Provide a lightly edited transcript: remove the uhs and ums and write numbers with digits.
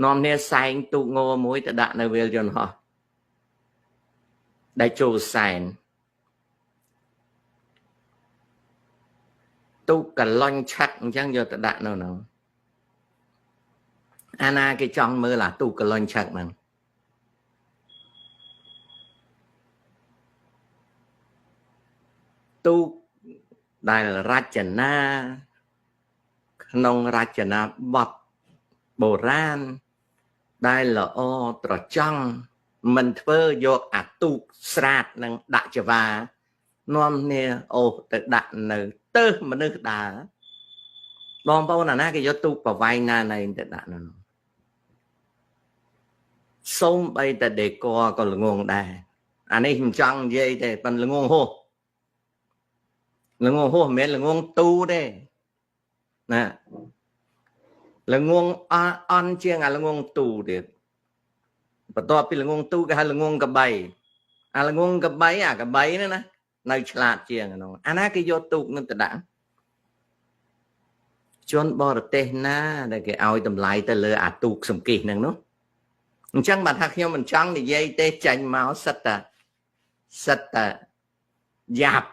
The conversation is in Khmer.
នាំគ្នាសែងទូកងមួយទៅដាក់នៅវាលយន្តហោះដែលចូលសែនទូកកលុញឆឹកអញ្ចឹងយកទៅដាក់នៅហ្នឹងអាណាគេចង់មើលអាទូកកលុញឆឹកហ្នឹងទូកដែលរចនាក្នុងរចនាបថបុរាណដែលល្អត្រចង់មិនធ្វើយកអាទូកស្រាតនឹងដាក់ចវានាំគ្នាអូសទៅដាក់នៅទើសមនុស្សដើរបងប្អូនអាណាគេយកទូកប្រវែងណាណៃទៅដាក់នោះសូមបីតែដេកក៏ល្ងងដែរអានេះមិនចង់និយាយទេប៉ុន្តែល្ងងហោះល្ងងហោះមិនមែនល្ងងទូទេណាល្ងងអន់ជាងអាល្ងងទូទៀតបន្ទាប់ពីល្ងងទូគេហៅល្ងងកបៃអាល្ងងកបៃអាកបៃហ្នឹងណានៅឆ្លាតជាងហ្នឹងអាណាគេយកទូកនឹងទៅដាក់ជនបរទេសណាដែលគេឲ្យតម្លៃទៅលើអាទូកសំគិះហ្នឹងនោះអញ្ចឹងបើថាខ្ញុំមិនចង់និយាយទេចាញ់មកសិតតែយ៉ាប់